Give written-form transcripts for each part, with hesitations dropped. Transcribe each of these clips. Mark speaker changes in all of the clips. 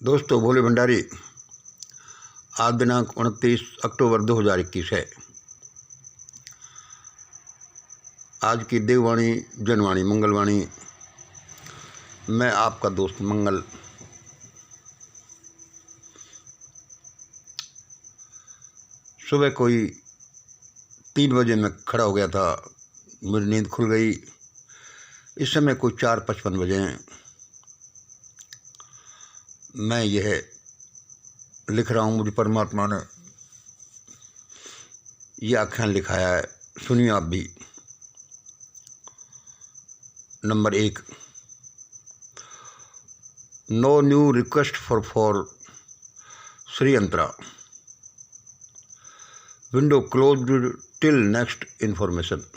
Speaker 1: दोस्तों, भोले भंडारी। आज दिनांक 29 अक्टूबर 2021 है। आज की देववाणी जनवाणी मंगलवाणी। मैं आपका दोस्त मंगल। सुबह कोई 3 बजे मैं खड़ा हो गया था, मेरी नींद खुल गई। इस समय कोई 4:55 बजे हैं। मैं यह लिख रहा हूँ, मुझे परमात्मा ने यह आख्यान लिखाया है, सुनिए आप भी। Number 1, no new request for Shri Antara, window closed till next information.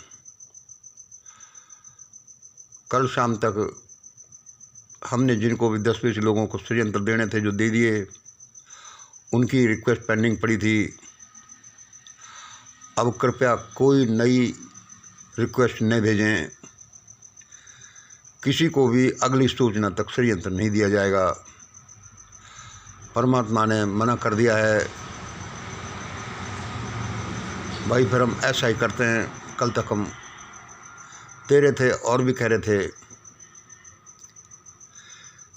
Speaker 1: कल शाम तक हमने जिनको भी 10-20 लोगों को श्री यंत्र देने थे, जो दे दिए, उनकी रिक्वेस्ट पेंडिंग पड़ी थी। अब कृपया कोई नई रिक्वेस्ट न भेजें। किसी को भी अगली सूचना तक श्री यंत्र नहीं दिया जाएगा। परमात्मा ने मना कर दिया है। भाई फिर हम ऐसा ही करते हैं। कल तक हम दे रहे थे और भी कह रहे थे।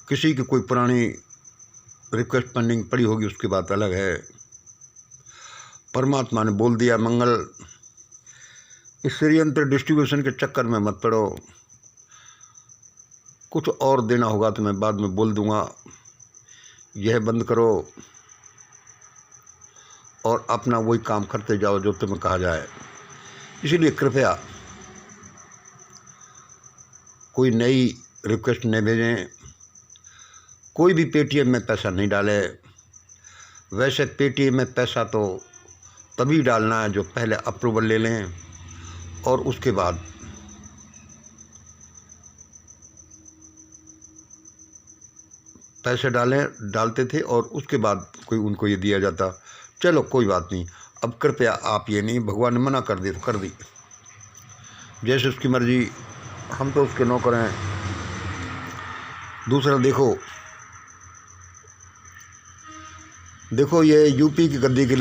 Speaker 1: किसी की कोई पुरानी रिक्वेस्ट पेंडिंग पड़ी होगी, उसकी बात अलग है। परमात्मा ने बोल दिया, मंगल, इस श्री यंत्र डिस्ट्रीब्यूशन के चक्कर में मत पड़ो। कुछ और देना होगा तो मैं बाद में बोल दूंगा। यह बंद करो और अपना वही काम करते जाओ जो तुम्हें कहा जाए। इसीलिए कृपया कोई नई रिक्वेस्ट नहीं भेजें। कोई भी पेटीएम में पैसा नहीं डाले। वैसे पेटीएम में पैसा तो तभी डालना है जो पहले अप्रूवल ले लें, और उसके बाद पैसे डालते थे, और उसके बाद कोई उनको ये दिया जाता। चलो कोई बात नहीं। अब कृपया आप ये नहीं, भगवान ने मना कर दी तो कर दी, जैसे उसकी मर्जी, हम तो उसके नौकर हैं। दूसरा, देखो ये यूपी की गद्दी के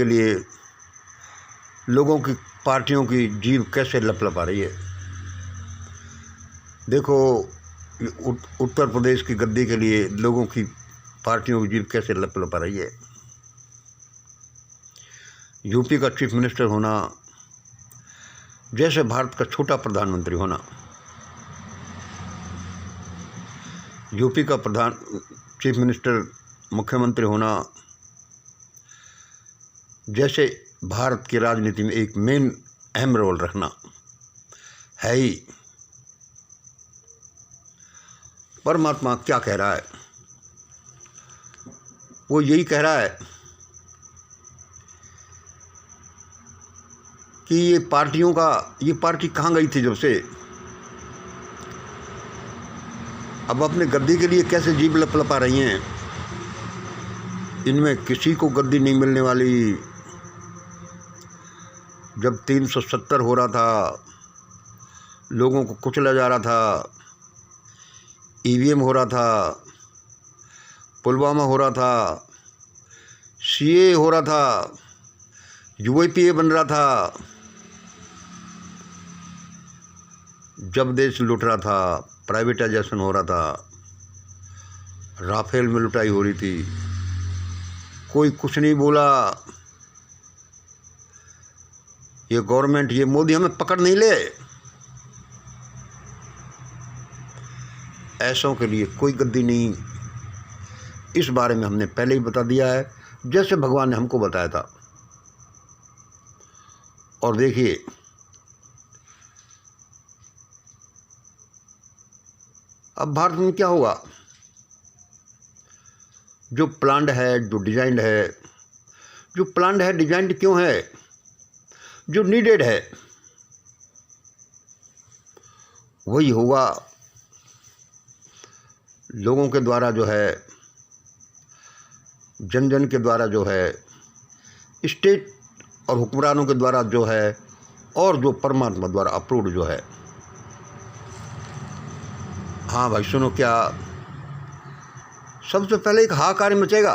Speaker 1: लिए, लोगों की, पार्टियों की जीभ कैसे लपलपा रही है। देखो उत्तर प्रदेश की गद्दी के लिए लोगों की, पार्टियों की जीभ कैसे लपलपा रही है। यूपी का चीफ मिनिस्टर होना जैसे भारत का छोटा प्रधानमंत्री होना। यूपी का चीफ मिनिस्टर, मुख्यमंत्री होना जैसे भारत की राजनीति में एक मेन अहम रोल रखना है ही। परमात्मा क्या कह रहा है? वो यही कह रहा है कि ये पार्टी कहाँ गई थी जब से। अब अपने गद्दी के लिए कैसे जीभ लपलपा रही हैं। इनमें किसी को गद्दी नहीं मिलने वाली। जब 370 हो रहा था, लोगों को कुचला जा रहा था, ईवीएम हो रहा था, पुलवामा हो रहा था, सीए हो रहा था, यूएपीए बन रहा था, जब देश लूट रहा था, प्राइवेटाइजेशन हो रहा था, राफेल में लुटाई हो रही थी, कोई कुछ नहीं बोला। ये गवर्नमेंट, ये मोदी हमें पकड़ नहीं ले। ऐसों के लिए कोई गद्दी नहीं। इस बारे में हमने पहले ही बता दिया है, जैसे भगवान ने हमको बताया था। और देखिए, अब भारत में क्या होगा। जो प्लान्ड है, जो डिजाइंड है, डिजाइंड क्यों है, जो नीडेड है वही होगा। लोगों के द्वारा जो है, जन के द्वारा जो है, स्टेट और हुक्मरानों के द्वारा जो है, और जो परमात्मा द्वारा अप्रूव्ड जो है। हाँ भाई सुनो, क्या सबसे पहले एक हाहाकार मचेगा।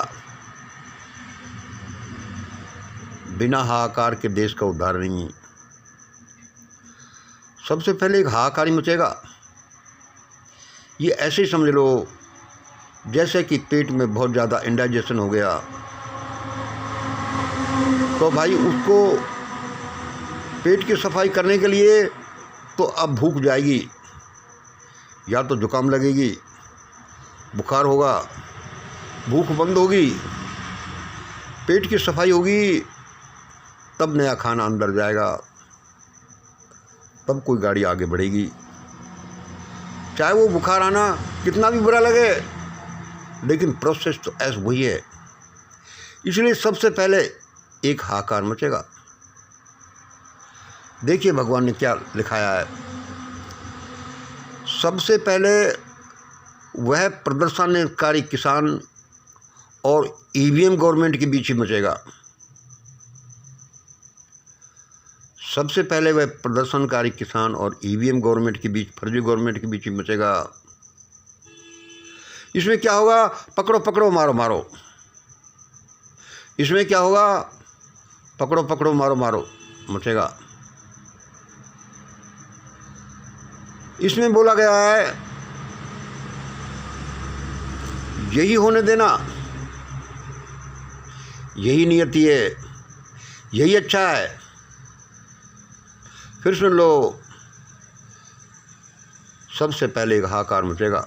Speaker 1: बिना हाहाकार के देश का उद्धार नहीं। सबसे पहले एक हाहाकार मचेगा। ये ऐसे ही समझ लो जैसे कि पेट में बहुत ज़्यादा इंडाइजेशन हो गया, तो भाई उसको पेट की सफाई करने के लिए तो अब भूख जाएगी, या तो जुकाम लगेगी, बुखार होगा, भूख बंद होगी, पेट की सफाई होगी, तब नया खाना अंदर जाएगा, तब कोई गाड़ी आगे बढ़ेगी। चाहे वो बुखार आना कितना भी बुरा लगे, लेकिन प्रोसेस तो ऐसा वही है। इसलिए सबसे पहले एक हाहाकार मचेगा। देखिए भगवान ने क्या लिखाया है। सबसे पहले वह प्रदर्शनकारी किसान और ईवीएम गवर्नमेंट के बीच ही मचेगा। सबसे पहले वह प्रदर्शनकारी किसान और ईवीएम गवर्नमेंट के बीच, फर्जी गवर्नमेंट के बीच ही मचेगा। इसमें क्या होगा? पकड़ो पकड़ो मारो मारो। इसमें क्या होगा? पकड़ो पकड़ो मारो मारो मचेगा। इसमें बोला गया है यही होने देना, यही नियति है, यही अच्छा है। फिर सुन लो, सबसे पहले एक हाहाकार मचेगा।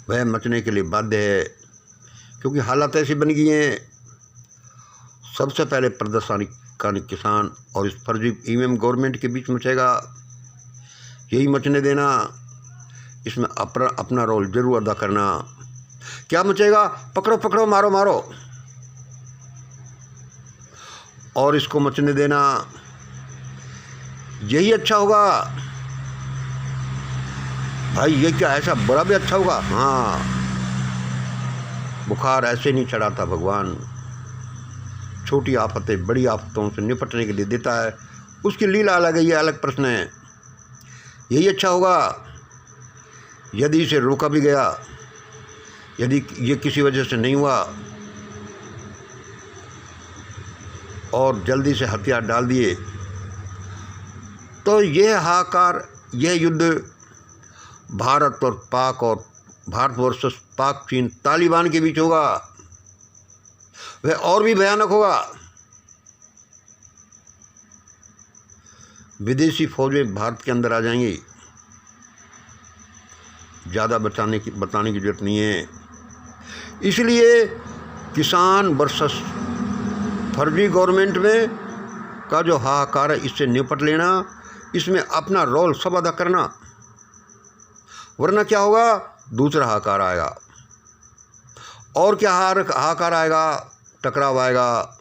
Speaker 1: वह मचने के लिए बाध्य है, क्योंकि हालात ऐसी बन गई हैं। सबसे पहले प्रदर्शनकारी किसान और इस फर्जी ईवीएम गवर्नमेंट के बीच मचेगा, यही मचने देना। इसमें अपना रोल जरूर अदा करना। क्या मचेगा? पकड़ो पकड़ो मारो मारो, और इसको मचने देना, यही अच्छा होगा। भाई ये क्या ऐसा बुरा भी अच्छा होगा? हाँ, बुखार ऐसे नहीं चढ़ा था भगवान। छोटी आफतें बड़ी आफतों से निपटने के लिए देता है। उसकी लीला अलग है, ये अलग प्रश्न है। यही अच्छा होगा। यदि इसे रोका भी गया, यदि ये किसी वजह से नहीं हुआ और जल्दी से हथियार डाल दिए, तो यह हाहाकार, यह युद्ध भारत और पाक और भारत वर्सेस पाक चीन तालिबान के बीच होगा। वह और भी भयानक होगा। विदेशी फौजें भारत के अंदर आ जाएंगी। ज़्यादा बताने की जरूरत नहीं है। इसलिए किसान वर्सेस फर्जी गवर्नमेंट में का जो हाहाकार है, इससे निपट लेना, इसमें अपना रोल सब अदा करना। वरना क्या होगा? दूसरा हाहाकार आएगा। और क्या हाहाकार आएगा? टकराव आएगा,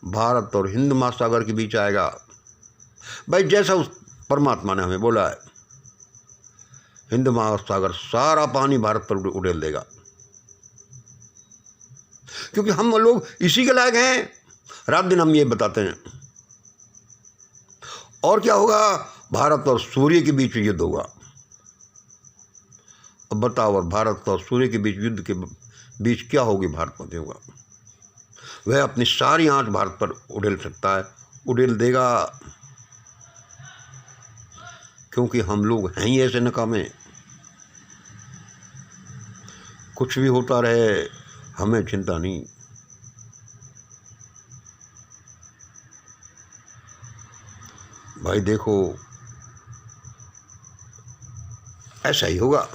Speaker 1: भारत और हिंद महासागर के बीच आएगा। भाई जैसा उस परमात्मा ने हमें बोला है, हिंद महासागर सारा पानी भारत पर उड़ेल देगा, क्योंकि हम लोग इसी के लायक हैं। रात दिन हम ये बताते हैं। और क्या होगा? भारत और सूर्य के बीच युद्ध होगा। अब बताओ, और भारत और सूर्य के बीच युद्ध के बीच क्या होगी? भारत में होगा। वह अपनी सारी आंच भारत पर उड़ेल सकता है, उड़ेल देगा, क्योंकि हम लोग हैं ही ऐसे नकामे। कुछ भी होता रहे, हमें चिंता नहीं। भाई देखो, ऐसा ही होगा।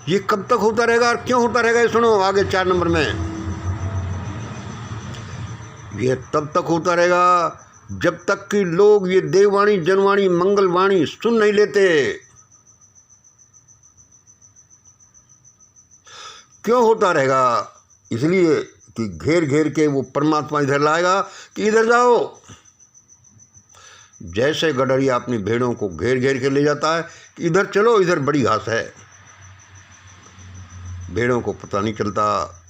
Speaker 1: ये कब तक होता रहेगा और क्यों होता रहेगा? ये सुनो आगे 4 नंबर में। ये तब तक होता रहेगा जब तक कि लोग ये देववाणी, जनवाणी, मंगलवाणी सुन नहीं लेते। क्यों होता रहेगा? इसलिए कि घेर घेर के वो परमात्मा इधर लाएगा कि इधर जाओ। जैसे गडरिया अपनी भेड़ों को घेर घेर के ले जाता है कि इधर चलो, इधर बड़ी घास है। भेड़ों को पता नहीं चलता,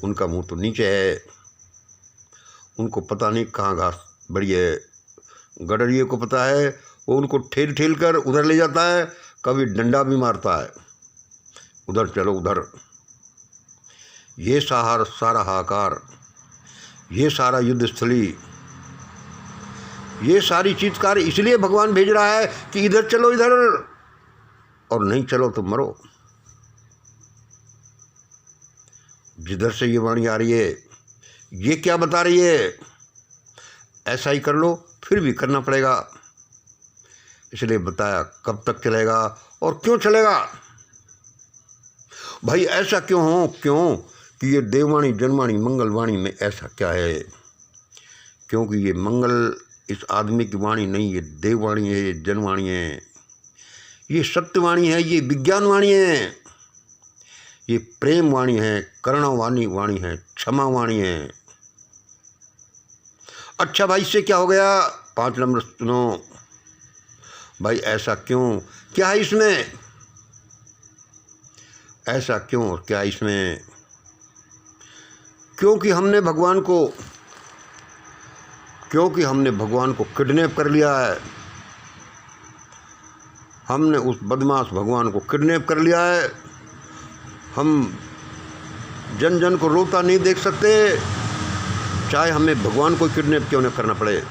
Speaker 1: उनका मुंह तो नीचे है, उनको पता नहीं कहाँ घास बड़ी है। गडरिए को पता है वो उनको ठेल ठेल कर उधर ले जाता है, कभी डंडा भी मारता है, उधर चलो उधर। ये सारा हाहाकार, ये सारा युद्ध स्थली, ये सारी चीज़कार इसलिए भगवान भेज रहा है कि इधर चलो इधर, और नहीं चलो तो मरो। जिधर से ये वाणी आ रही है ये क्या बता रही है? ऐसा ही कर लो, फिर भी करना पड़ेगा। इसलिए बताया कब तक चलेगा और क्यों चलेगा। भाई ऐसा क्यों हो, क्यों कि ये देववाणी जनवाणी मंगलवाणी में ऐसा क्या है? क्योंकि ये मंगल इस आदमी की वाणी नहीं, ये देववाणी है, ये जनवाणी है, ये सत्यवाणी है, ये विज्ञानवाणी है, ये प्रेम वाणी है, करुणावाणी वाणी है, क्षमा वाणी है। अच्छा भाई, इससे क्या हो गया? 5 नंबर सुनो भाई। ऐसा क्यों, क्या है इसमें? ऐसा क्यों और क्या इसमें? क्योंकि हमने भगवान को किडनैप कर लिया है। हमने उस बदमाश भगवान को किडनैप कर लिया है। हम जन जन को रोता नहीं देख सकते, चाहे हमें भगवान को किडनैप क्यों न करना पड़े।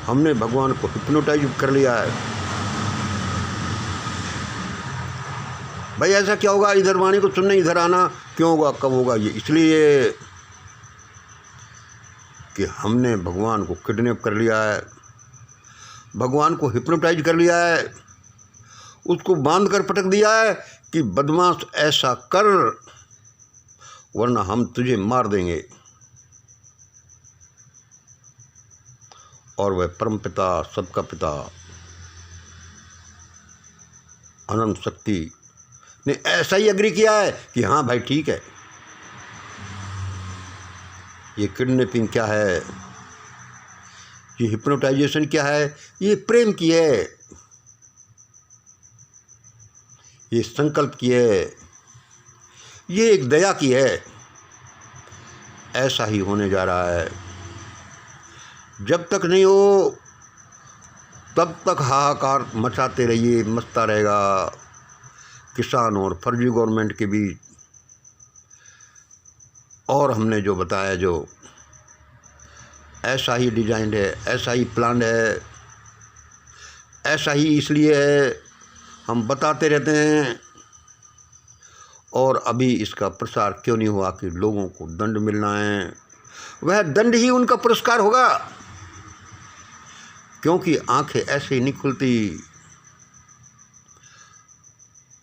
Speaker 1: हमने भगवान को हिप्नोटाइज कर लिया है। भाई ऐसा क्या होगा? इधर वाणी को सुनने इधर आना क्यों होगा, कब होगा? ये इसलिए कि हमने भगवान को किडनैप कर लिया है, भगवान को हिप्नोटाइज कर लिया है, उसको बांध कर पटक दिया है कि बदमाश ऐसा कर वरना हम तुझे मार देंगे। और वह परमपिता, सबका पिता, अनंत शक्ति ने ऐसा ही एग्री किया है कि हाँ भाई ठीक है। ये किडनैपिंग क्या है, ये हिप्नोटाइजेशन क्या है? ये प्रेम की है, ये संकल्प की है, ये एक दया की है। ऐसा ही होने जा रहा है। जब तक नहीं हो तब तक हाहाकार मचाते रहिए, मचता रहेगा किसान और फर्जी गवर्नमेंट के बीच। और हमने जो बताया, जो ऐसा ही डिजाइन है, ऐसा ही प्लान है, ऐसा ही इसलिए है, हम बताते रहते हैं। और अभी इसका प्रसार क्यों नहीं हुआ कि लोगों को दंड मिलना है, वह दंड ही उनका पुरस्कार होगा। क्योंकि आंखें ऐसे ही नहीं खुलती,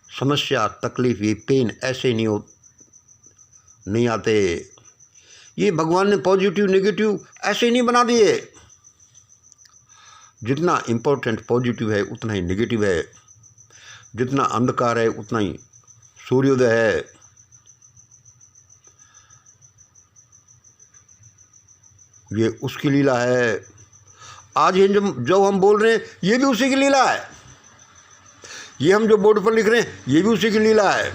Speaker 1: समस्या, तकलीफ, ये पेन ऐसे नहीं आते। ये भगवान ने पॉजिटिव नेगेटिव ऐसे नहीं बना दिए। जितना इम्पोर्टेंट पॉजिटिव है उतना ही नेगेटिव है, जितना अंधकार है उतना ही सूर्योदय है। ये उसकी लीला है। आज ये जो हम बोल रहे हैं ये भी उसी की लीला है। ये हम जो बोर्ड पर लिख रहे हैं ये भी उसी की लीला है।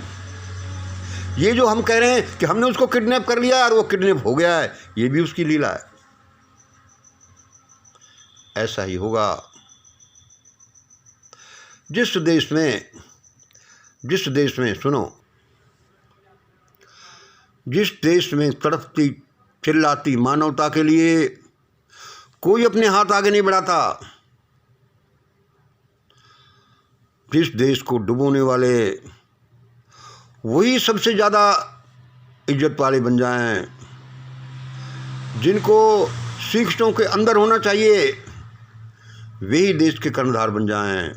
Speaker 1: ये जो हम कह रहे हैं कि हमने उसको किडनैप कर लिया और वो किडनैप हो गया है, ये भी उसकी लीला है। ऐसा ही होगा। जिस देश में सुनो, जिस देश में तड़पती चिल्लाती मानवता के लिए कोई अपने हाथ आगे नहीं बढ़ाता, जिस देश को डुबोने वाले वही सबसे ज़्यादा इज्जत वाले बन जाएं, जिनको शिक्षकों के अंदर होना चाहिए वही देश के कर्णधार बन जाएं।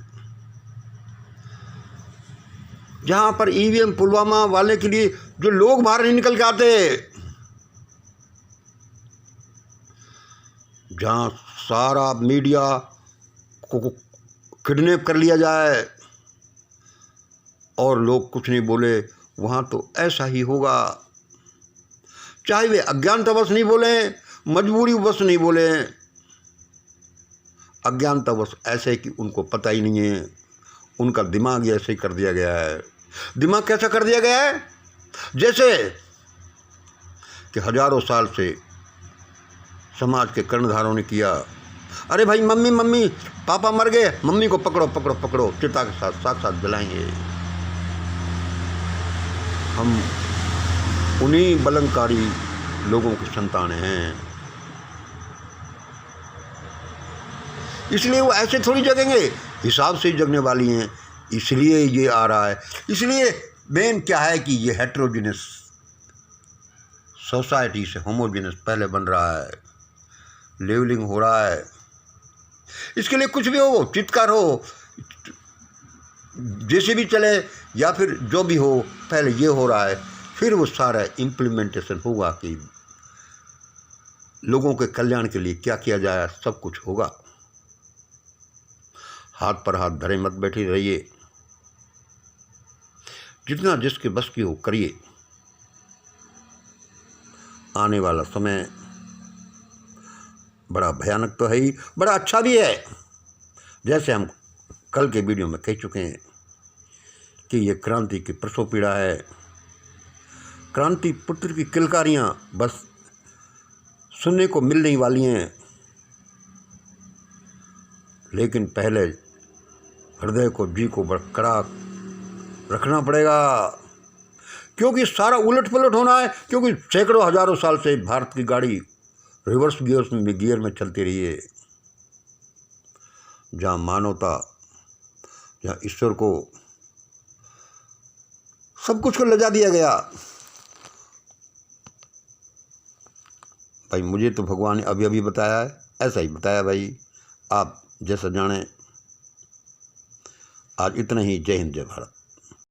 Speaker 1: जहाँ पर ईवीएम पुलवामा वाले के लिए जो लोग बाहर नहीं निकल के आते, जहाँ सारा मीडिया को किडनैप कर लिया जाए और लोग कुछ नहीं बोले, वहाँ तो ऐसा ही होगा। चाहे वे अज्ञानतावश नहीं बोले, मजबूरीवश नहीं बोले, अज्ञानतावश ऐसे कि उनको पता ही नहीं है, उनका दिमाग ऐसे ही कर दिया गया है। दिमाग कैसा कर दिया गया है? जैसे कि हजारों साल से समाज के कर्णधारों ने किया। अरे भाई मम्मी मम्मी पापा मर गए, मम्मी को पकड़ो पकड़ो पकड़ो, चिता के साथ साथ साथ जलाएंगे। हम उन्हीं बलंकारी लोगों की संतान हैं, इसलिए वो ऐसे थोड़ी जगेंगे, हिसाब से ही जगने वाली हैं। इसलिए ये आ रहा है। इसलिए मेन क्या है कि ये हेट्रोजिनस सोसाइटी से होमोजिनस पहले बन रहा है, लेवलिंग हो रहा है। इसके लिए कुछ भी हो, चित्कार हो, जैसे भी चले या फिर जो भी हो, पहले ये हो रहा है, फिर वो सारा इम्प्लीमेंटेशन होगा कि लोगों के कल्याण के लिए क्या किया जाए, सब कुछ होगा। हाथ पर हाथ धरे मत बैठे रहिए, जितना जिसके बस की हो करिए। आने वाला समय बड़ा भयानक तो है ही, बड़ा अच्छा भी है। जैसे हम कल के वीडियो में कह चुके हैं कि ये क्रांति की प्रसव पीड़ा है। क्रांति पुत्र की किलकारियां बस सुनने को मिल नहीं वाली हैं, लेकिन पहले हृदय को, जी को बरकरार रखना पड़ेगा, क्योंकि सारा उलट पलट होना है। क्योंकि सैकड़ों हजारों साल से भारत की गाड़ी रिवर्स गियर में चलती रही है। जहाँ मानवता, जहाँ ईश्वर को, सब कुछ को लजा दिया गया। भाई मुझे तो भगवान ने अभी अभी बताया है, ऐसा ही बताया भाई, आप जैसा जाने। आज इतना ही। जय हिंद जय भारत।